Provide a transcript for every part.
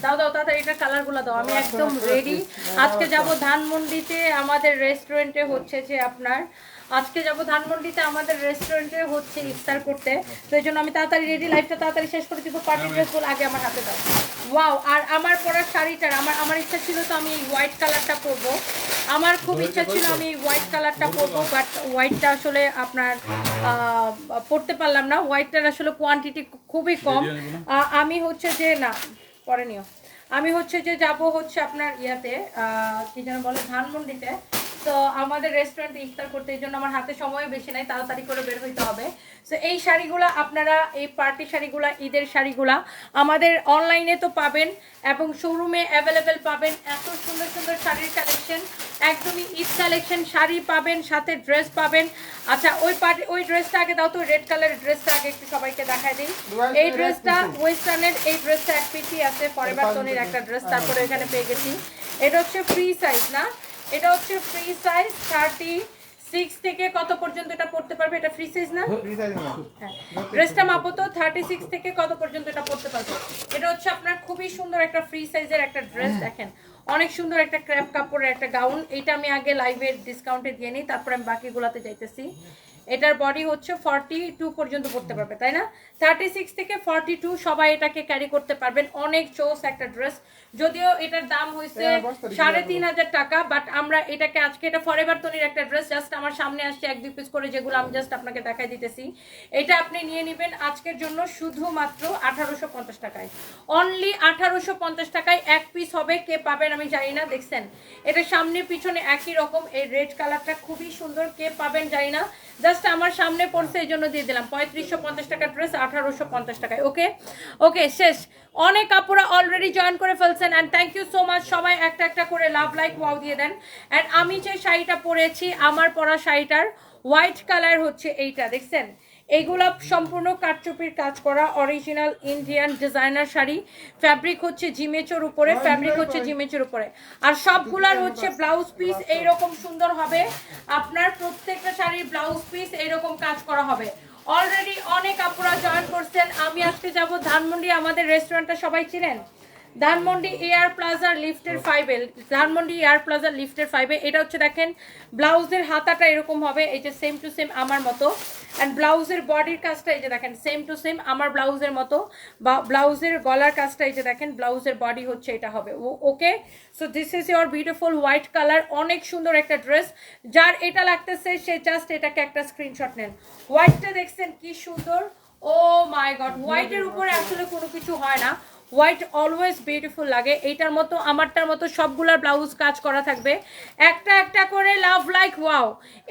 দাও দাও তাড়াতাড়ি এটা কালারগুলো দাও। আমি একদম রেডি। আজকে যাব ধানমন্ডিতে আমাদের রেস্টুরেন্টে হচ্ছে যে আপনার আজকে যাব ধানমন্ডিতে আমাদের রেস্টুরেন্টে হচ্ছে ইফতার করতে। তো এই জন্য আমি তাড়াতাড়ি রেডি, লাইফটা তাড়াতাড়ি শেষ করে দিব। পার্টি ড্রেসগুলো আগে আমার হাতে দাও। ওয়াও, আর আমার পরার শাড়িটার আমার ইচ্ছা ছিল তো আমি হোয়াইট কালারটা পরবো। আমার খুব ইচ্ছা ছিল আমি হোয়াইট কালারটা পরবো, বাট হোয়াইটটা আসলে আপনার পরতে পারলাম না। হোয়াইটটার আসলে কোয়ান্টিটি খুবই কম। আমি হচ্ছে যে না পরে নিও। আমি হচ্ছে যে যাব হচ্ছে আপনার ইয়াতে কি যেন বলে ধানমন্ডিতে। তো আমাদের রেস্টুরেন্টে ইফতার করতে, এই জন্য আমার হাতে সময় বেশি নাই, তাড়াতাড়ি করে বের হইতে হবে। সো এই শাড়িগুলো আপনারা, এই পার্টি শাড়িগুলো, ঈদের শাড়িগুলো আমাদের অনলাইনে তো পাবেন এবং শোরুমে অ্যাভেলেবেল পাবেন। এত সুন্দর সুন্দর শাড়ির কালেকশন, একদমই ঈদ কালেকশন। শাড়ি পাবেন, সাথে ড্রেস পাবেন। আচ্ছা ওই ড্রেসটা আগে দাও তো, রেড কালারের ড্রেসটা আগে একটু সবাইকে দেখাই দিই। এই ড্রেসটা ওয়েস্টার্নের, এই ড্রেসটা এক পিসই আছে, ফরএভার তনির একটা ড্রেস, তারপরে এখানে পেয়ে গেছি। এটা হচ্ছে ফ্রি সাইজ না, এটা হচ্ছে ফ্রি সাইজ 36 থেকে কত পর্যন্ত এটা পড়তে পারবে? এটা ফ্রি সাইজ না? হ্যাঁ, ড্রেসটা মাপো তো 36 থেকে কত পর্যন্ত এটা পড়তে পারবে। এটা হচ্ছে আপনার খুবই সুন্দর একটা ফ্রি সাইজের একটা ড্রেস। দেখেন অনেক সুন্দর একটা ক্র্যাপ কাপড়ের একটা গাউন। এটা আমি আগে লাইভের ডিসকাউন্টে দিয়ে নিই, তারপর আমি বাকিগুলোতে যাইতেছি। এটার বডি হচ্ছে 42 পর্যন্ত পড়তে পারবে, তাই না? 36 থেকে 42 সবাই এটাকে ক্যারি করতে পারবেন। অনেক চোস একটা ড্রেস। যদিও এটার দাম হয়েছে 3500 টাকা, বাট আমরা এটাকে আজকে, এটা ফরএভার তনির একটা ড্রেস, জাস্ট আমার সামনে আসছে 1-2 পিস করে, যেগুলো আমি জাস্ট আপনাকে দেখাই দিতেছি। এটা আপনি নিয়ে নেবেন আজকের জন্য শুধুমাত্র 1850 টাকায়। অনলি 1850 টাকায় এক পিস হবে। কে পাবেন আমি জানি না। দেখছেন এটা সামনে পিছনে একই রকম। এই রেড কালারটা খুবই সুন্দর, কে পাবেন জানি না। জাস্ট আমার সামনে পড়ছে এই জন্য দিয়ে দিলাম। 3550 টাকা ড্রেস 1850 টাকায়। ওকে ওকে, শেষ। অনেক আপুরা অলরেডি জয়েন করে ফেলছেন and thank you so much. সবাই একটা একটা করে লাভ লাইক ওয়াও দিয়ে দেন। অ্যান্ড আমি যে শাড়িটা পরেছি, আমার পরা শাড়িটার হোয়াইট কালার হচ্ছে এইটা, দেখছেন? এইগুলা সম্পূর্ণ কাটচুপির কাজ করা original Indian designer sari. Fabric হচ্ছে জিমেচোর উপরে, ফ্যাব্রিক হচ্ছে জিমেচোর উপরে। আর সবগুলার হচ্ছে ব্লাউজ পিস এইরকম সুন্দর হবে। আপনার প্রত্যেকটা শাড়ির ব্লাউজ পিস এইরকম কাজ করা হবে। অলরেডি অনেক আপুরা জয়েন করছেন। আমি আজকে যাব ধানমন্ডি, আমাদের রেস্টুরেন্টটা সবাই চিনেন, ধানমন্ডি এয়ার প্লাজার লিফটের 5-এ। ধানমন্ডি এয়ার প্লাজার লিফটের 5-এ। এটা হচ্ছে দেখেন ব্লাউজের হাতাটা এরকম হবে, এই যে সেম টু সেম আমার মতো। অ্যান্ড ব্লাউজের বডির কাজটা এই যে দেখেন সেম টু সেম আমার ব্লাউজের মতো। বা ব্লাউজের গলার কাজটা এই যে দেখেন, ব্লাউজের বডি হচ্ছে এটা হবে। Okay, so this is your beautiful white colour. অনেক সুন্দর একটা ড্রেস। যার এটা লাগতেছে সে জাস্ট এটাকে একটা স্ক্রিনশট নেন। হোয়াইটটা দেখছেন কি সুন্দর। ও মাই গড, হোয়াইটের উপরে আসলে কোনো কিছু হয় না। হোয়াইট অলওয়েজ বিউটিফুল লাগে। এইটার মতো আমারটার মতো সবগুলার ব্লাউজ কাজ করা থাকবে। একটা একটা করে লাভ লাইক ওয়াও।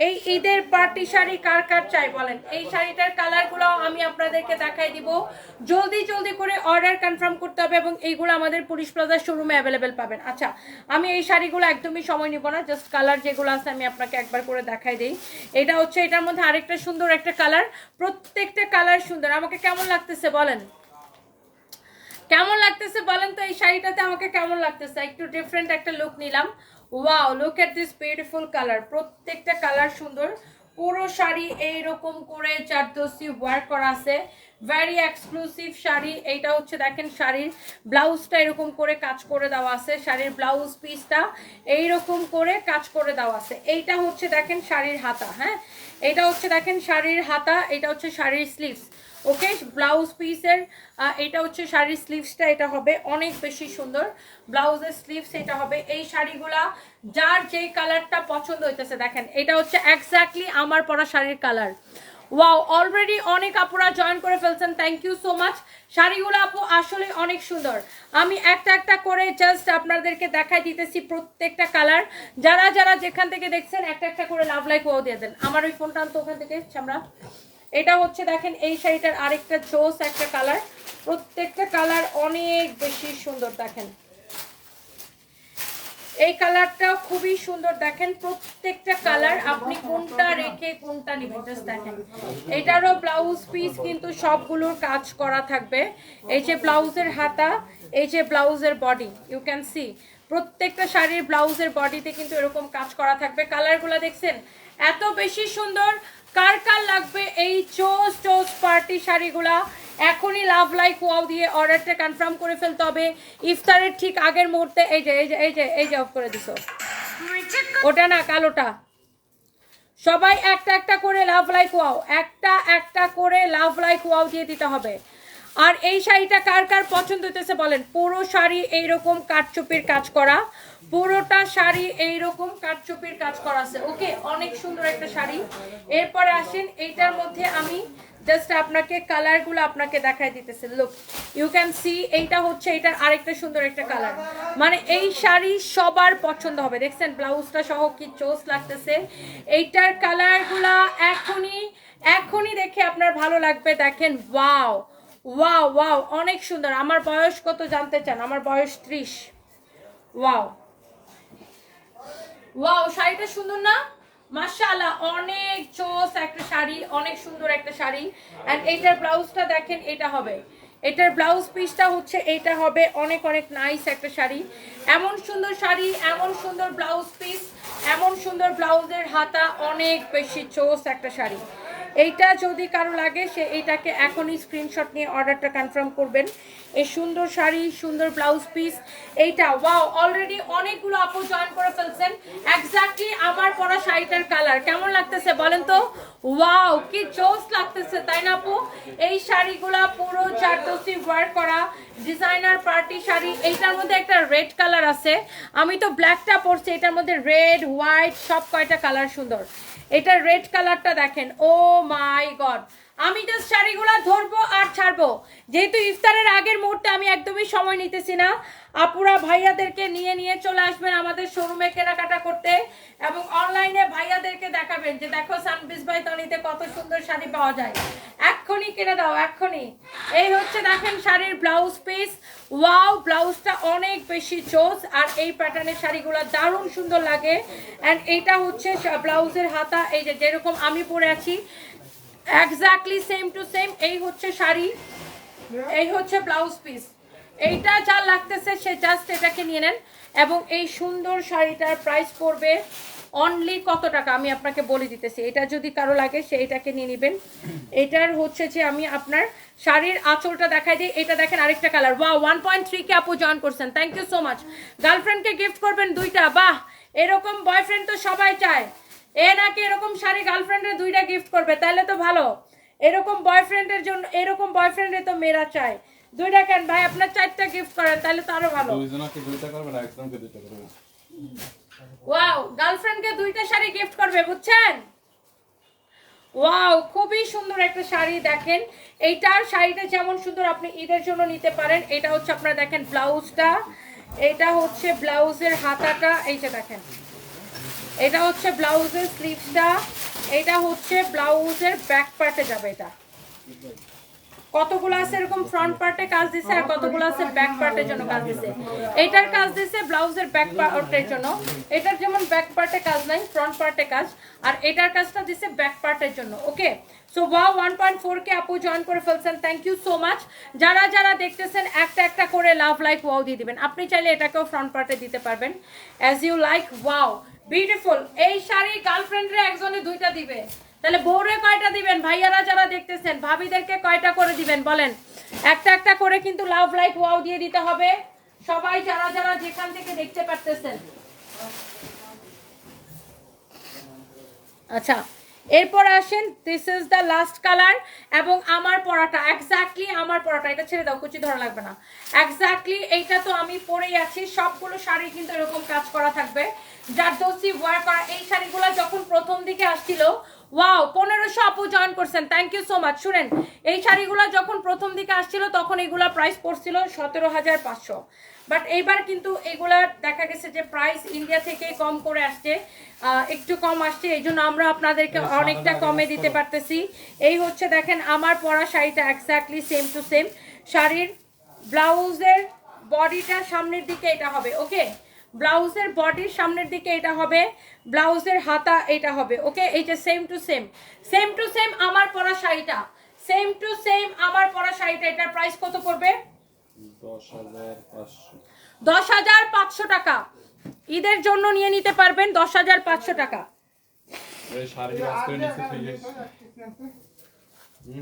এই ঈদের পার্টি শাড়ি কার কার চাই বলেন? এই শাড়িটার কালারগুলো আমি আপনাদেরকে দেখাই দিব। জলদি জলদি করে অর্ডার কনফার্ম করতে হবে এবং এইগুলো আমাদের পুলিশ প্লাজার শোরুমে অ্যাভেলেবেল পাবেন। আচ্ছা, আমি এই শাড়িগুলো একদমই সময় নিব না, জাস্ট কালার যেগুলো আছে আমি আপনাকে একবার করে দেখাই দিই। এটা হচ্ছে, এটার মধ্যে আরেকটা সুন্দর একটা কালার। প্রত্যেকটা কালার সুন্দর। আমাকে কেমন লাগতেছে বলেন? কেমন লাগতেছে বলেন তো? এই শাড়িটাতে আমাকে কেমন লাগতেছে? একটু ডিফারেন্ট একটা লুক নিলাম। Wow, look at this beautiful colour. প্রত্যেকটা কালার সুন্দর। পুরো শাড়ি এইরকম করে চারদোসি ওয়ার্ক করা আছে। Very exclusive sari. এইটা হচ্ছে দেখেন শাড়ির ব্লাউজটা এরকম করে কাজ করে দেওয়া আছে। শাড়ির ব্লাউজ পিসটা এইরকম করে কাজ করে দেওয়া আছে। এইটা হচ্ছে দেখেন শাড়ির হাতা। হ্যাঁ, এটা হচ্ছে দেখেন শাড়ির হাতা, এটা হচ্ছে শাড়ির স্লিভস। ওকে, ব্লাউজ পিসের এটা হচ্ছে শাড়ির স্লিভসটা, এটা হবে অনেক বেশি সুন্দর। ব্লাউজের স্লিভস এটা হবে। এই শাড়িগুলা যার যেই কালারটা পছন্দ হইতেছে দেখেন, এটা হচ্ছে এক্স্যাক্টলি আমার পরা শাড়ির কালার। ওয়াও, অলরেডি অনেক আপুরা জয়েন করে ফেলছেন, থ্যাংক ইউ সো মাচ। শাড়িগুলো আপু আসলে অনেক সুন্দর। আমি একটা একটা করে জাস্ট আপনাদেরকে দেখাই দিতেছি প্রত্যেকটা কালার। যারা যারা যেখান থেকে দেখছেন একটা একটা করে লাভ লাইক ও দিয়ে দেন। আমার ওই ফোনটা আনতো ওখান থেকে আমরা। এটা হচ্ছে দেখেন এই শাড়িটার আরেকটা জোস একটা কালার। প্রত্যেকটা কালার অনেক বেশি সুন্দর। দেখেন এই কালারটাও খুবই সুন্দর। দেখেন প্রত্যেকটা কালার আপনি কোনটা রেখে কোনটা নেবেন জাস্ট দেখেন। এটারও ব্লাউজ পিস কিন্তু সবগুলোর কাজ করা থাকবে। এই যে ব্লাউজের হাতা, এই যে ব্লাউজের বডি, ইউ ক্যান সি প্রত্যেকটা শাড়ির ব্লাউজের বডিতে কিন্তু এরকম কাজ করা থাকবে। কালারগুলো দেখছেন এত বেশি সুন্দর। কার কার লাগবে এই চোস চোস পার্টি শাড়িগুলা এখনই লাভ লাইক ওয়াও দিয়ে অর্ডারটা কনফার্ম করে ফেলতে হবে ইফতারের ঠিক আগের মুহূর্তে। এই যে এই যে এই যে এই যে অফ করে দিছো, ওটা না কালোটা। সবাই একটা একটা করে লাভ লাইক ওয়াও, একটা একটা করে লাভ লাইক ওয়াও দিয়ে দিতে হবে। আর এই শাড়িটা কার কার পছন্দ হইতেছে বলেন। পুরো শাড়ি এইরকম কাঠচুপির কাজ করা, পুরোটা শাড়ি এইরকম কাঠচুপির কাজ করা আছে। ওকে, অনেক সুন্দর একটা শাড়ি। এরপরে আসেন এইটার মধ্যে আমি জাস্ট আপনাকে কালারগুলো আপনাকে দেখাই দিতেছে। লুক, ইউ ক্যান সি, এইটা হচ্ছে এটার আরেকটা সুন্দর একটা কালার। মানে এই শাড়ি সবার পছন্দ হবে। দেখছেন ব্লাউজটা সহ কি চোস লাগতেছে। এইটার কালারগুলা এখনই এখনই দেখে আপনার ভালো লাগবে। দেখেন, ওয়াও ওয়াও ওয়াও, অনেক সুন্দর। আমার বয়স কত জানতে চান? আমার বয়স 30। ওয়াও ওয়াও, শাড়িটা সুন্দর না? মাশাআল্লাহ, অনেক চোস একটা শাড়ি, অনেক সুন্দর একটা শাড়ি। এন্ড এইটার ব্লাউজটা দেখেন, এটা হবে, এটার ব্লাউজ পিসটা হচ্ছে এইটা হবে। অনেক অনেক নাইস একটা শাড়ি। এমন সুন্দর শাড়ি, এমন সুন্দর ব্লাউজ পিস, এমন সুন্দর ব্লাউজের হাতা, অনেক বেশি চোস একটা শাড়ি। এইটা যদি কারো লাগে সে এইটাকে এখনই স্ক্রিনশট নিয়ে অর্ডারটা কনফার্ম করবেন। এই সুন্দর শাড়ি, সুন্দর ব্লাউজ পিস, এইটা ওয়াও। অলরেডি অনেকগুলো আপু জয়েন করে ফেলছেন। এক্স্যাক্টলি আমার পরা শাড়িটার কালার কেমন লাগতেছে বলেন তো? ওয়াও, কি জোস লাগতেছে, তাই না আপু? এই শাড়িগুলা পুরো জারদোসি ওয়ার্ক করা ডিজাইনার পার্টি শাড়ি। এইটার মধ্যে একটা রেড কালার আছে, আমি তো ব্ল্যাকটা পরছি, এটার মধ্যে রেড হোয়াইট সব কয়টা কালার সুন্দর। এটা রেড কালারটা দেখেন, ও মাই গড। আমি জাস্ট শাড়িগুলো ধরবো আর ছাড়বো, যেহেতু ইফতারের আগের মুহূর্তে আমি একদমই সময় নিতেছি না। আপুরা ভাইয়াদেরকে নিয়ে নিয়ে চলে আসবেন আমাদের শোরুমে কেনাকাটা করতে, এবং অনলাইনে ভাইয়াদেরকে দেখাবেন যে দেখো সানবিজ বাই তনিতে কত সুন্দর শাড়ি পাওয়া যায়। এক্ষুনি কিনে দাও, এক্ষুনি। এই হচ্ছে দেখেন শাড়ির ব্লাউজ পিস। ওয়াও, ব্লাউজটা অনেক বেশি চোস, আর এই প্যাটার্নের শাড়িগুলো দারুণ সুন্দর লাগে। অ্যান্ড এইটা হচ্ছে ব্লাউজের হাতা, এই যে যেরকম আমি পরে আছি এক্স্যাক্টলি সেম টু সেম। এই হচ্ছে শাড়ি, এই হচ্ছে ব্লাউজ পিস। এইটা যা লাগতেছে সে জাস্ট এটাকে নিয়ে নেন। এবং এই সুন্দর শাড়িটার প্রাইস পড়বে অনলি কত টাকা আমি আপনাকে বলে দিতেছি। এটা যদি কারো লাগে সে এটাকে নিয়ে নেবেন। এটার হচ্ছে যে আমি আপনার শাড়ির আঁচলটা দেখাই দিই। এটা দেখেন আরেকটা কালার। ওয়াও, 1.3 কে আপু জয়েন করছেন, থ্যাংক ইউ সো মাচ। গার্লফ্রেন্ডকে গিফট করবেন দুইটা, বাহ, এরকম বয়ফ্রেন্ড তো সবাই চায়। এ নাকি এরকম শাড়ি গার্লফ্রেন্ডের দুইটা গিফট করবে, তাহলে তো ভালো। এরকম বয়ফ্রেন্ডের জন্য, এরকম বয়ফ্রেন্ডে তো মেয়েরা চায়। দুইটা কেন ভাই, আপনার 4টা গিফট করেন, তাহলে তো আরো ভালো। দুইজনকে দুইটা করবে না একজনকে দুইটা করবে। ওয়াও, গার্লফ্রেন্ডকে দুইটা শাড়ি গিফট করবে, বুঝছেন? ওয়াও, খুবই সুন্দর একটা শাড়ি। দেখেন এইটার শাড়িটা যেমন সুন্দর, আপনি ঈদের জন্য নিতে পারেন। এটা হচ্ছে আপনারা দেখেন ব্লাউজটা, এটা হচ্ছে ব্লাউজের হাতাটা, এই যে দেখেন এটা হচ্ছে ব্লাউজের স্লিভসটা, এটা হচ্ছে ব্লাউজের ব্যাক পার্টে যাবে। এটা কতগুলো আছে এরকম ফ্রন্ট পার্টে কাজ দিছে, আর কতগুলো আছে ব্যাক পার্টের জন্য কাজ দিছে। এটার কাজ দিছে ব্লাউজের ব্যাক পার্টের জন্য, এটার যেমন ব্যাক পার্টে কাজ নাই, ফ্রন্ট পার্টে কাজ, আর এটার কাজটা দিছে ব্যাক পার্টের জন্য। ওকে, সো ওয়াও, 1.4 কে আপু জয়েন করে ফেলছেন, থ্যাংক ইউ সো মাচ। যারা যারা দেখতেছেন একটা একটা করে লাভ লাইক ওয়াও দিয়ে দিবেন। আপনি চাইলে এটাকেও ফ্রন্ট পার্টে দিতে পারবেন as you like. Wow, beautiful. এই শাড়ি গার্লফ্রেন্ডরে একজনে দুইটা দিবে, তাহলে বউরে কয়টা দিবেন? ভাইয়ারা যারা দেখতেছেন ভাবিদেরকে কয়টা করে দিবেন বলেন? একটা একটা করে কিন্তু লাভ লাইক ওয়াও দিয়ে দিতে হবে সবাই, যারা যারা যেখান থেকে দেখতে পারতেছেন। আচ্ছা, এরপর আসেন, this is the last colour. এবং আমার পরাটা এক্স্যাক্টলি আমার পরাটা, এটা ছেড়ে দাও, কুচি ধরা লাগবে না। এক্স্যাক্টলি এইটা তো আমি পরেই আছি। সবগুলো শাড়ি কিন্তু এরকম কাজ করা থাকবে, জারদোসি ওয়ার করা। এই শাড়িগুলো যখন প্রথম দিকে আসছিল, ওয়াও, 1500 আপু জয়েন করছেন, থ্যাংক ইউ সো মাচ। শুনেন, এই শাড়িগুলো যখন প্রথম দিকে আসছিল তখন এগুলা প্রাইস পড়ছিল 17,500, বাট এইবার কিন্তু এগুলা দেখা গেছে যে প্রাইস ইন্ডিয়া থেকে কম করে আসছে, একটু কম আসছে, এই জন্য আমরা আপনাদেরকে অনেকটা কমে দিতে পারতেছি। এই হচ্ছে দেখেন আমার পরা শাড়িটা এক্স্যাক্টলি সেম টু সেম। শাড়ির ব্লাউজের বডিটা সামনের দিকে এটা হবে। ওকে, ব্লাউজের বডির সামনের দিকে এটা হবে, ব্লাউজের হাতা এটা হবে। ওকে, এই যে same to same, same to same আমার পরা শাড়িটা, সেম টু সেম আমার পরা শাড়িটা। এটার প্রাইস কত পড়বে? 10,500 টাকা। ঈদের জন্য নিয়ে নিতে পারবেন 10,500 টাকা। এই শাড়ি বাস করে নিচে থেকে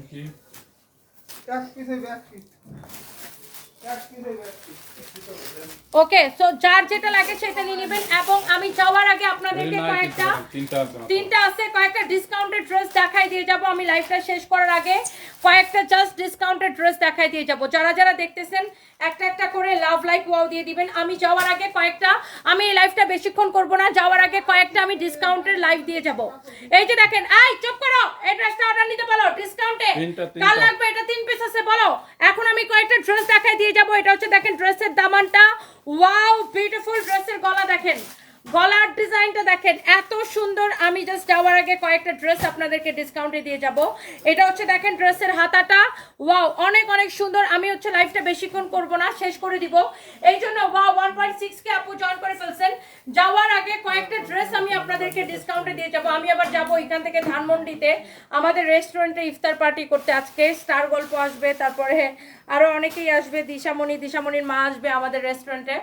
কি ওকে, সো যার যেটা লাগে সেটা নিয়ে নেবেন। এবং আমি যাওয়ার আগে আপনাদেরকে কয়েকটা তিনটা আছে কয়েকটা ডিসকাউন্টেড ড্রেস দেখাই দিয়ে যাব। আমি লাইভটা শেষ করার আগে কয়েকটা জাস্ট ডিসকাউন্টেড ড্রেস দেখাই দিয়ে যাব। যারা যারা দেখতেছেন একটা একটা করে লাভ লাইক ওয়াও দিয়ে দিবেন। আমি যাওয়ার আগে কয়েকটা, আমি এই লাইভটা বেশিক্ষণ করব না, যাওয়ার আগে কয়েকটা আমি ডিসকাউন্টের লাইভ দিয়ে যাব। এই যে দেখেন, এই চুপ করো, এই ড্রেসটা অর্ডার নিতে বলো ডিসকাউন্টে কাল লাগবে, এটা 3 পিস আছে বলো। এখন আমি কয়েকটা ড্রেস দেখাই দিয়ে যাব। এটা হচ্ছে দেখেন ড্রেসের দামানটা, ওয়াও বিউটিফুল। ড্রেসের গলা দেখেন, গলার ডিজাইনটা দেখেন এত সুন্দর। আমি জাস্ট যাওয়ার আগে কয়েকটা ড্রেস আপনাদেরকে ডিসকাউন্টে দিয়ে যাব। এটা হচ্ছে দেখেন ড্রেসের হাতাটা, ওয়াও অনেক অনেক সুন্দর। আমি হচ্ছে লাইভটা বেশিক্ষণ করব না, শেষ করে দিব এই জন্য। ওয়াও 1.6 কে আপু জয়েন করে ফেলছেন। যাওয়ার আগে কয়েকটা ড্রেস আমি আপনাদেরকে ডিসকাউন্টে দিয়ে যাব। আমি আবার যাব এখান থেকে ধানমন্ডিতে আমাদের রেস্টুরেন্টে ইফতার পার্টি করতে। আজকে স্টার গল্প আসবে, তারপরে আরো অনেকেই আসবে, দিশামণির মা আসবে আমাদের রেস্টুরেন্টে।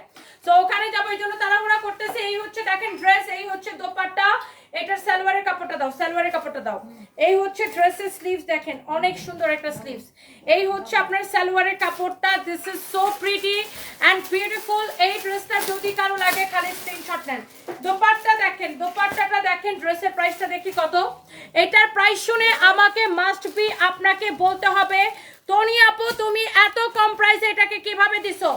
তো ওখানে যাবো, এই জন্য তাড়াহুড়া করতেছে। এই হচ্ছে দেখেন ড্রেস, এই হচ্ছে দোপাট্টা, এটার সালোয়ারের কাপড়টা দাও, সালোয়ারের কাপড়টা দাও। এই হচ্ছে ড্রেসের স্লিভস দেখেন, অনেক সুন্দর একটা স্লিভস। এই হচ্ছে আপনার সালোয়ারের কাপড়টা। This is so pretty and beautiful. এই ড্রেসটা যদি কারো লাগে খালি স্ক্রিনশট নেন। দোপাট্টা দেখেন, দোপাট্টাটা দেখেন। ড্রেসের প্রাইসটা দেখি কত। এটার প্রাইস শুনে আমাকে মাস্ট বি আপনাকে বলতে হবে, টনি আপু তুমি এত কম প্রাইসে এটাকে কিভাবে দিছো?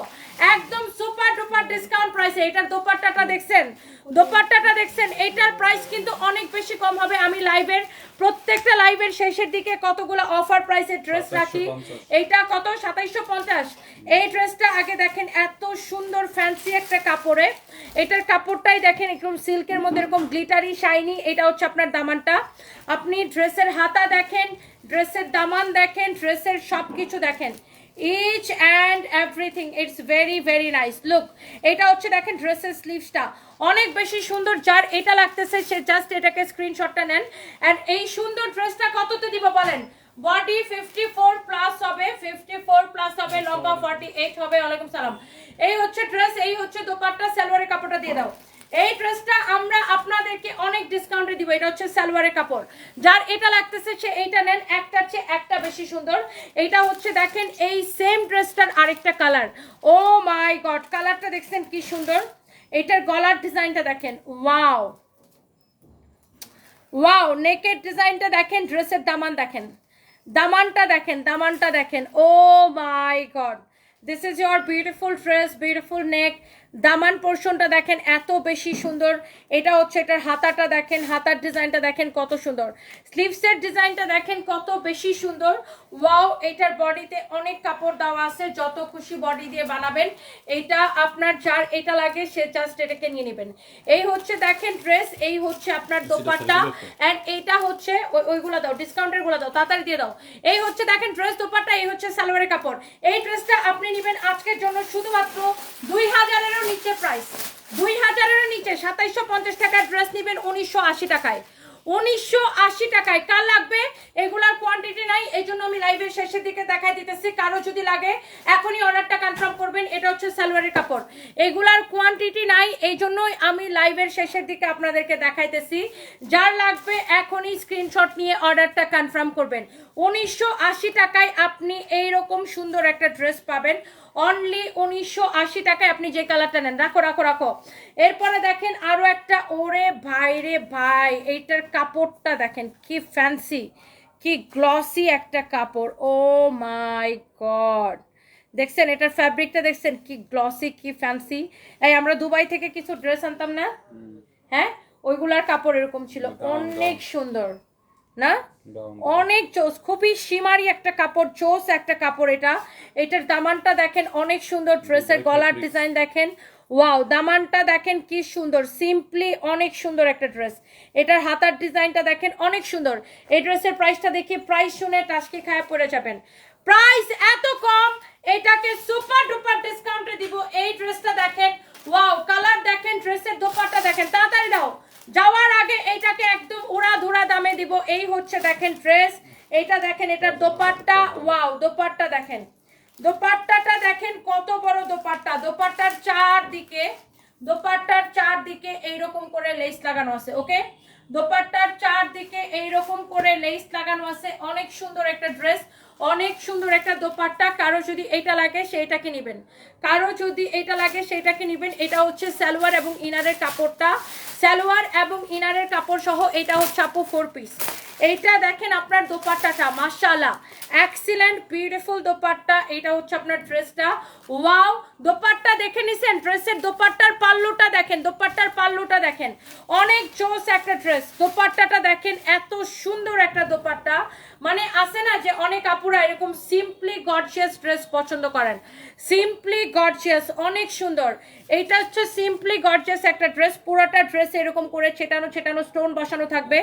একদম সুপার ডুপার ডিসকাউন্ট প্রাইসে। এটার দোপাট্টাটা দেখছেন, দোপাট্টাটা দেখছেন, এটার প্রাইস কিন্তু অনেক বেশি কম হবে। আমি লাইভের প্রত্যেকটা লাইভের শেষের দিকে কতগুলো অফার প্রাইসে ড্রেস রাখি। এইটা কত? 2750। এই ড্রেসটা আগে দেখেন, এত সুন্দর ফ্যান্সি একটা কাপড়ে। এটার কাপড়টাই দেখেন একদম সিল্কের মধ্যে এরকম গ্লিটারি শাইনি। এটা হচ্ছে আপনার দামানটা। আপনি ড্রেসের হাতা দেখেন, ড্রেসের দামান দেখেন, ড্রেসের সব কিছু দেখেন, each and everything, it's very very nice. look, এটা হচ্ছে দেখেন ড্রেসের স্লিভসটা অনেক বেশি সুন্দর। যার এটা লাগতেছে সে জাস্ট এটাকে স্ক্রিনশটটা নেন। এন্ড এই সুন্দর ড্রেসটা কততে দিব বলেন? বডি 54 প্লাস হবে, 54 প্লাস হবে, লম্বা 48 হবে। ওয়ালাইকুম সালাম। এই হচ্ছে ড্রেস, এই হচ্ছে দোপাট্টা, সালোয়ারের কাপড়টা দিয়ে দাও। এই ড্রেসটা আমরা আপনাদেরকে অনেক ডিসকাউন্টে দিব। এটা হচ্ছে সালোয়ারের কাপড়। যার এটা লাগতেছে সে এইটা নেন, একটার চেয়ে একটা বেশি সুন্দর। এইটা হচ্ছে দেখেন এই সেম ড্রেসটার আরেকটা কালার। ও মাই গড, কালারটা দেখছেন কি সুন্দর। এটার গলার ডিজাইনটা দেখেন, ওয়াও ওয়াও। নেকের ডিজাইনটা দেখেন, ড্রেসের দামান দেখেন, দামানটা দেখেন, দামানটা দেখেন। Oh my god, this is your beautiful dress, beautiful neck. দামান পোর্শনটা দেখেন এত বেশি সুন্দর। এটা হচ্ছে এটার হাতাটা দেখেন, হাতার ডিজাইনটা দেখেন কত সুন্দর। স্লিভসের ডিজাইনটা দেখেন কত বেশি সুন্দর। ওয়াও, এটার বডিতে অনেক কাপড় দেওয়া আছে, যত খুশি বডি দিয়ে বানাবেন। এটা আপনার যার এটা লাগে সে জাস্ট এটাকে নিয়ে নেবেন। এই হচ্ছে দেখেন ড্রেস, এই হচ্ছে আপনার দোপাট্টা, এন্ড এইটা হচ্ছে ওইগুলো দাও, ডিসকাউন্টের গুলো দাও, তাড়াতাড়ি দিয়ে দাও। এই হচ্ছে দেখেন ড্রেস, দোপাট্টা, এই হচ্ছে সালোয়ারের কাপড়। এই ড্রেসটা আপনি নেবেন আজকের জন্য শুধুমাত্র 2000-এরও নিচে প্রাইস, 2000-এরও নিচে 2750 টাকার ড্রেস নেবেন 1980 টাকায়, 1980 টাকায়। কার লাগবে? এগুলার কোয়ান্টিটি নাই, এই জন্য আমি লাইভের শেষের দিকে দেখাই দিতেছি। কারো যদি লাগে এখনই অর্ডারটা কনফার্ম করবেন। এটা হচ্ছে সালোয়ারের কাপড়, এগুলার কোয়ান্টিটি নাই, এই জন্যই আমি লাইভের শেষের দিকে আপনাদেরকে দেখাইতেছি। যার লাগবে এখনই স্ক্রিনশট নিয়ে অর্ডারটা কনফার্ম করবেন। 1980 টাকায় আপনি এইরকম সুন্দর একটা ড্রেস পাবেন, অনলি 1980 টাকায়। আপনি যে কালারটা নেন, রাখো রাখো রাখো। এরপরে দেখেন আরো একটা, ওরে ভাই রে ভাই, এইটার কাপড়টা দেখেন কি ফ্যান্সি, কি গ্লসি একটা কাপড়। ও মাই গড, দেখছেন এটার ফ্যাব্রিকটা দেখছেন কি গ্লসি, কি ফ্যান্সি। এই আমরা দুবাই থেকে কিছু ড্রেস আনতাম না, হ্যাঁ, ওইগুলার কাপড় এরকম ছিল, অনেক সুন্দর না, অনেক চোস, খুবই সীমারি একটা কাপড়, চোস একটা কাপড়। এটা এটার দামানটা দেখেন অনেক সুন্দর, ড্রেসের গলার ডিজাইন দেখেন, ওয়াও, দামানটা দেখেন কি সুন্দর, সিম্পলি অনেক সুন্দর একটা ড্রেস। এটার হাতার ডিজাইনটা দেখেন অনেক সুন্দর। এই ড্রেসের প্রাইসটা দেখি, প্রাইস শুনে টাসকি খায় পড়ে যাবেন। প্রাইস এত কম, এটাকে সুপার ডুপার ডিসকাউন্টে দিব। এই ড্রেসটা দেখেন, ওয়াও, কালার দেখেন, ড্রেসের দোপাট্টা দেখেন, তাড়াতাড়ি দাও, যাওয়ার আগে এটাকে একদম উড়াধুরা দামে দিব। এই হচ্ছে দেখেন ড্রেস, এইটা দেখেন, এটার দোপাট্টা, ওয়াও, দোপাট্টা দেখেন, দোপাট্টাটা দেখেন কত বড় দোপাট্টা। দোপাট্টার চারদিকে এইরকম করে লেস লাগানো আছে। ওকে, দোপাট্টার চারদিকে এইরকম করে লেস লাগানো আছে, অনেক সুন্দর একটা ড্রেস, অনেক সুন্দর একটা দোপাট্টা। কারো যদি এটা লাগে সেইটাকে নেবেন, কারো যদি এটা লাগে সেইটাকে নেবেন। এটা হচ্ছে সালোয়ার এবং ইনারের কাপড়টা, সালোয়ার এবং ইনারের কাপড় সহ এটা হচ্ছে আপু 4 পিস। এইটা দেখেন আপনার দোপাট্টাটা, মাশাআল্লাহ এক্সিলেন্ট বিউটিফুল দোপাট্টা। এটা হচ্ছে আপনার ড্রেসটা, ওয়াও। দোপাট্টা দেখে নিছেন, ড্রেসের দোপাট্টার পাল্লুটা দেখেন, দোপাট্টার পাল্লুটা দেখেন, অনেক জোস একটা ড্রেস। দোপাট্টাটা দেখেন, এত সুন্দর একটা দোপাট্টা। মানে আছে না যে অনেক আপুরা এরকম সিম্পলি গর্জিয়াস ড্রেস পছন্দ করেন, সিম্পলি গর্জিয়াস, অনেক সুন্দর। এইটা হচ্ছে সিম্পলি গর্জিয়াস একটা ড্রেস, পুরোটা ড্রেস এরকম করে ছেটানো ছেটানো স্টোন বসানো থাকবে।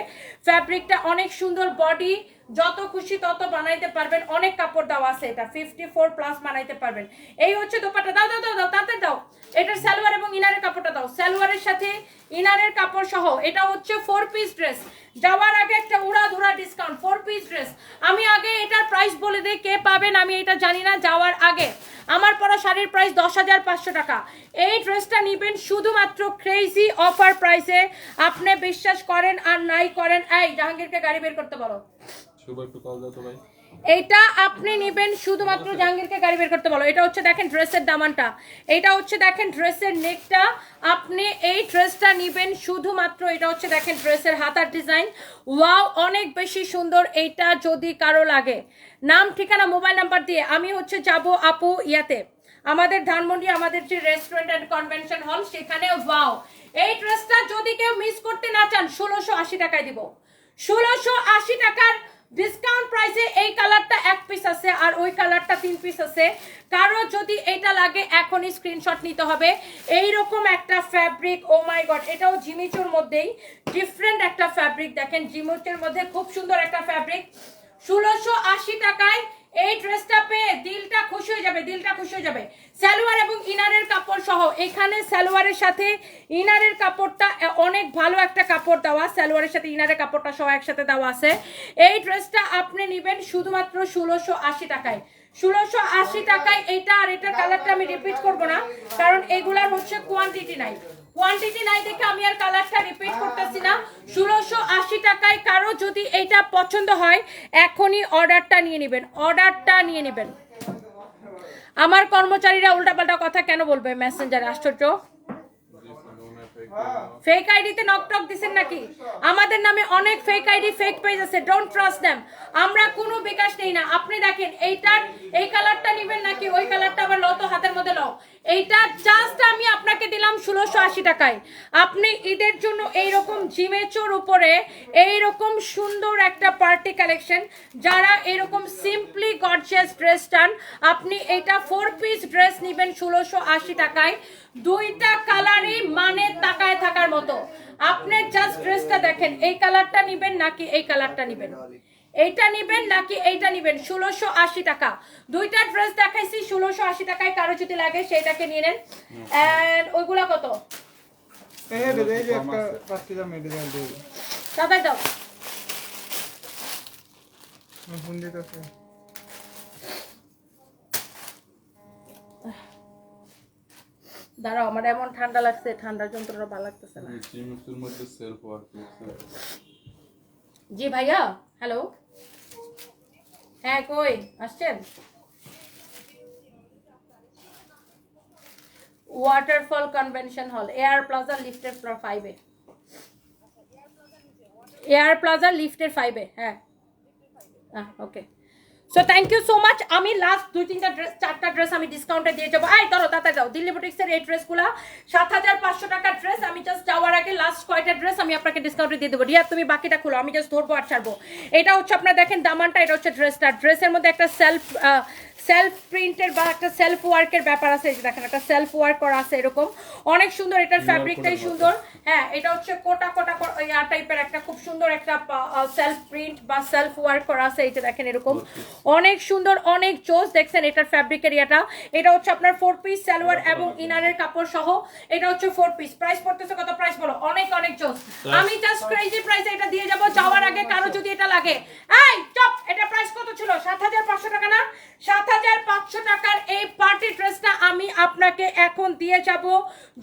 ফ্যাব্রিকটা অনেক সুন্দর, বডি যত খুশি তত বানাইতে পারবেন, অনেক কাপড় দেওয়া আছে, এটা 54 প্লাস বানাইতে পারবেন। এই হচ্ছে দোপাট্টা, দাও দাও দাও দাও তাতে দাও। এটার সালোয়ার এবং ইনারের কাপড়টা দাও, সালোয়ারের সাথে ইনারের কাপড় সহ। এটা হচ্ছে 4 পিস ড্রেস। যাওয়ার আগে একটা উড়াধুরা ডিসকাউন্ট, 4 পিস ড্রেস। আমি আগে এটার প্রাইস বলে দিই, কে পাবেন আমি এটা জানি না। যাওয়ার আগে আমার পরা শাড়ির প্রাইস 10,500 টাকা। এই ড্রেসটা নেবেন শুধুমাত্র ক্রেজি অফার প্রাইসে। আপনি বিশ্বাস করেন আর নাই করেন, এই জাহাঙ্গীরকে গাড়ি বের করতে বলো। শুভ একটু কল দাও তো ভাই। এইটা আপনি নেবেন শুধুমাত্র, জাহাঙ্গীরকে গাড়ি বের করতে বলো। এটা হচ্ছে দেখেন ড্রেসের দামানটা, এটা হচ্ছে দেখেন ড্রেসের নেকটা। আপনি এই ড্রেসটা নেবেন শুধুমাত্র, এটা হচ্ছে দেখেন ড্রেসের হাতার ডিজাইন, ওয়াও অনেক বেশি সুন্দর। এইটা যদি কারো লাগে, নাম ঠিকানা মোবাইল নাম্বার দিয়ে আমি হচ্ছে যাব আপু ইয়াতে, আমাদের ধানমন্ডি, আমাদের যে রেস্টুরেন্ট অ্যান্ড কনভেনশন হল সেখানে। ওয়াও, এই ড্রেসটা যদি কেউ মিস করতে না চান 1680 টাকায় দিব, 1680 টাকার ডিসকাউন্ট প্রাইসে। এই কালারটা 1 পিস আছে আর ওই কালারটা 3 পিস আছে। কারো যদি এটা লাগে এখনই স্ক্রিনশট নিতে হবে। এইরকম একটা ফ্যাব্রিক, ও মাই গড, এটাও জিমিচুর মধ্যেই, ডিফারেন্ট একটা ফ্যাব্রিক দেখেন, জিমিচুর মধ্যে খুব সুন্দর একটা ফ্যাব্রিক। 1680 টাকায় এই ড্রেসটা পেয়ে দিলটা খুশি হয়ে যাবে, দিলটা খুশি হয়ে যাবে। সালোয়ার এবং ইনারের কাপড় সহ, এখানে সালোয়ারের সাথে ইনারের কাপড়টা অনেক ভালো একটা কাপড় দেওয়া, সালোয়ারের সাথে ইনারের কাপড়টা সহ একসাথে দেওয়া আছে। এই ড্রেসটা আপনি নেবেন শুধুমাত্র 1680 টাকায়, 1680 টাকায়। এটা আর এটার কালারটা আমি রিপিট করব না, কারণ এগুলার হচ্ছে কোয়ান্টিটি নাই, কোয়ান্টিটি নাই দেখে আমি আর কালারটা রিপিট করতেছি না। 1680 টাকায় কারো যদি এইটা পছন্দ হয় এখনই অর্ডারটা নিয়ে নেবেন, অর্ডারটা নিয়ে নেবেন। আমার কর্মচারীরা উল্টাপাল্টা কথা কেন বলবে মেসেঞ্জারে, আশ্চর্য। ফেক আইডিতে নকটক দিছেন নাকি? আমাদের নামে অনেক ফেক আইডি, ফেক পেজ আছে, ডোন্ট ট্রাস্ট দেম। আমরা কোনো বিকাশ নেই না। আপনি দেখেন এইটার এই কালারটা নেবেন নাকি ওই কালারটা, আবার লো তো হাতের মধ্যে লো। এইটা জাস্ট আমি আপনাকে দিলাম 1680 টাকায়। আপনি ঈদের জন্য এইরকম জিমেচোর উপরে এইরকম সুন্দর একটা পার্টি কালেকশন, যারা এরকম সিম্পলি গর্জিয়াস ড্রেস চান, আপনি এটা 4 পিস ড্রেস নেবেন 1680 টাকায়। দুইটা কালারই মানে তাকায় থাকার মতো। আপনি জাস্ট ড্রেসটা দেখেন, এই কালারটা নেবেন নাকি এই কালারটা নেবেন, এইটা নেবেন নাকি এইটা নেবেন। 1680 টাকা, দুইটা ড্রেস দেখাইছি 1680 টাকায়। কারো যদি লাগে সেটাকে নিয়ে নেন। এন্ড ওইগুলা কত? এই যে একটা 5000 মেডিকেল দিয়ে দাদা দাও, ফোন দিতেছে। দাঁড়াও, আমার এমন ঠান্ডা লাগছে, ঠান্ডার যন্ত্রণা ভালো লাগতেছে না। জিমের মধ্যে সেলফ ওয়ার্ক আছে। জি ভাইয়া, হ্যালো, হ্যাঁ কই আসছেন? Waterfall convention hall, air plaza লিফটের ফ্লোর 5 এ, এয়ার প্লাজা লিফটের 5 এ। হ্যাঁ okay, so thank you so much. আমি লাস্ট 2-3টা ড্রেস, 4টা ড্রেস আমি ডিসকাউন্টে দিয়ে যাবো। এই ধরো তাতে যাও, দিল্লি বুটিক্সের এই ড্রেসগুলো 7500 টাকার ড্রেস। আমি জাস্ট যাওয়ার আগে লাস্ট কয়টা ড্রেস আমি আপনাকে ডিসকাউন্টে দিয়ে দেবো। রিয়া তুমি বাকিটা খুলো, আমি জাস্ট ধরবো আর ছাড়বো। এটা হচ্ছে আপনার দেখেন দামানটা, এটা হচ্ছে ড্রেসটা। ড্রেসের মধ্যে একটা সেলফ প্রিন্টের বা একটা সেলফ ওয়ার্কের ব্যাপার আছে। এই যে দেখেন একটা সেলফ ওয়ার্ক করা আছে, এরকম অনেক সুন্দর। এটার ফ্যাব্রিকটাই সুন্দর। হ্যাঁ, এটা হচ্ছে কোটা কোটা ইয়ার টাইপের একটা খুব সুন্দর একটা সেলফ প্রিন্ট বা সেলফ ওয়ার্ক করা আছে। এই যে দেখেন এরকম অনেক সুন্দর, অনেক জোস। দেখছেন এটার ফ্যাব্রিকের ইয়াটা। এটা হচ্ছে আপনার 4 পিস সালোয়ার এবং ইনারের কাপড় সহ। এটা হচ্ছে 4 পিস। প্রাইস পড়তেছে কত? প্রাইস বলো। অনেক অনেক জোস। আমি জাস্ট ক্রেজি প্রাইসে এটা দিয়ে যাব। যাওয়ার আগে কারো যদি এটা লাগে, এই চপ, এটা প্রাইস কত ছিল? 7500 টাকা না? 7500 টাকার এই পার্টি ড্রেসটা আমি আপনাকে এখন দিয়ে যাব।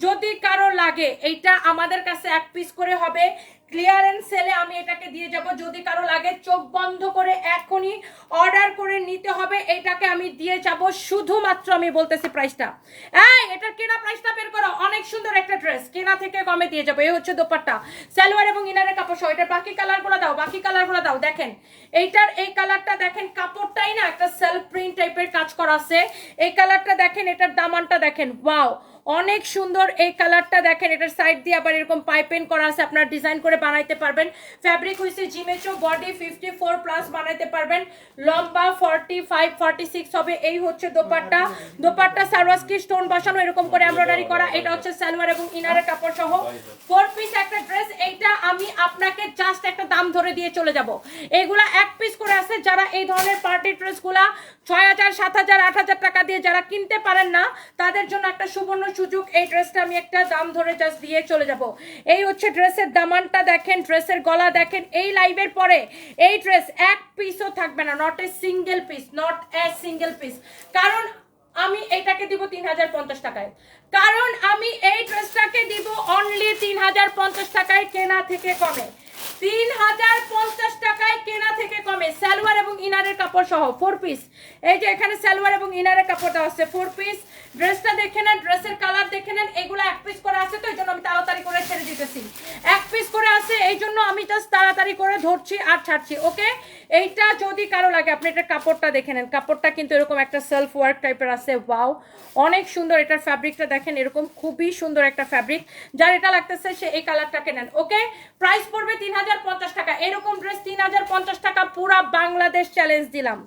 যদি কারো লাগে, এইটা আমাদের কাছে 1 পিস করে হবে। ক্লিয়ারেন্স সেলে আমি এটাকে দিয়ে যাব। যদি কারো লাগে চোখ বন্ধ করে এখনই অর্ডার করে নিতে হবে, এটাকে আমি দিয়ে যাব। শুধুমাত্র আমি বলতেছি প্রাইসটা, এই এটার কেনা প্রাইসটা বের করো। অনেক সুন্দর একটা ড্রেস, কেনা থেকে কমে দিয়ে যাবো। এই হচ্ছে দোপাট্টা, সালোয়ার এবং ইনারের কাপড় সহ। এটার বাকি কালারগুলো দাও, বাকি কালারগুলো দাও। দেখেন এইটার এই কালারটা দেখেন, কাপড়টাই না একটা সেলফ প্রিন্ট টাইপের কাজ করা আছে। এই কালারটা দেখেন, এটার দামানটা দেখেন, ওয়াও অনেক সুন্দর। এই কালারটা দেখেন, এটার সাইড দিয়ে আবার এরকম পাইপেন করা আছে, আপনার ডিজাইন করে বানাইতে পারবেন। ফ্যাব্রিক হইছে জিমেচো, বডি 54 প্লাস বানাইতে পারবেন, লম্বা 45 46 হবে। এই হচ্ছে দোপাট্টা, দোপাট্টা সারওয়াস্কি স্টোন বসানো এরকম করে এমব্রয়ডারি করা। এটা হচ্ছে সালোয়ার এবং ইনারের কাপড় সহ 4 পিস একটা ড্রেস। এইটা আমি আপনাকে জাস্ট একটা দাম ধরে দিয়ে চলে যাব। এগুলা এক পিস করে আছে। যারা এই ধরনের পার্টি ড্রেসগুলা 6000 7000 8000 টাকা দিয়ে যারা কিনতে পারেন না, তাদের জন্য একটা সুবর্ণ সুযোগ। এই ড্রেসটা আমি একটা দাম ধরে জাস্ট দিয়ে চলে যাব। এই হচ্ছে ড্রেসের দামানটা দেখেন, ড্রেসের গলা দেখেন। এই লাইভের পরে এই ড্রেস এক পিসও থাকবে না, not a single piece, not a single piece. কারণ আমি এটাকে দিব 3050 টাকায়, কারণ আমি এই ড্রেসটাকে দিব অনলি 3050 টাকায়, কেনা থেকে কমে। 3050 টাকায় কেনা থেকে কমে, সালোয়ার এবং ইনারের কাপড় সহ 4 পিস। এই যে এখানে সালোয়ার এবং ইনারের কাপড় দেওয়া আছে 4 পিস। ড্রেসটা দেখে নেন, ড্রেসের কালার দেখে নেন। এগুলো এক পিস করে আছে, তো এই জন্য আমি তাড়াতাড়ি করে ছেড়ে দিতেছি। এক পিস করে আছে, এই জন্য আমি জাস্ট তাড়াতাড়ি করে ধরছি আর ছাড়ছি। ওকে, এইটা যদি কারো লাগে আপনি এটার কাপড়টা দেখে নেন। কাপড়টা কিন্তু এরকম একটা সেলফ ওয়ার্ক টাইপের আছে, ওয়াও অনেক সুন্দর। এটার ফ্যাব্রিকটা দেখেন, এরকম খুবই সুন্দর একটা ফ্যাব্রিক। যার এটা লাগতেছে সে এই কালারটাকে নেন। ওকে, প্রাইস পড়বে 3050 টাকা। এরকম ড্রেস 3050 টাকা পুরা বাংলাদেশ চ্যালেঞ্জ দিলাম,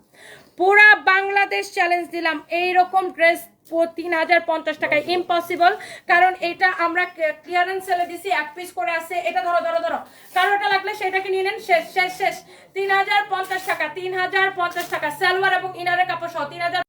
পুরা বাংলাদেশ চ্যালেঞ্জ দিলাম। এইরকম ড্রেস 3050 টাকায় ইম্পসিবল, কারণ এটা আমরা ক্লিয়ারেন্স সেলে দিছি, এক পিস করে আছে। এটা ধরো ধরো ধরো, কারোটা লাগলে সেটাকে নিয়ে নেন। শেষ শেষ শেষ। 3050 টাকা, 3050 টাকা, সালোয়ার এবং ইনারের কাপড় সহ 3000।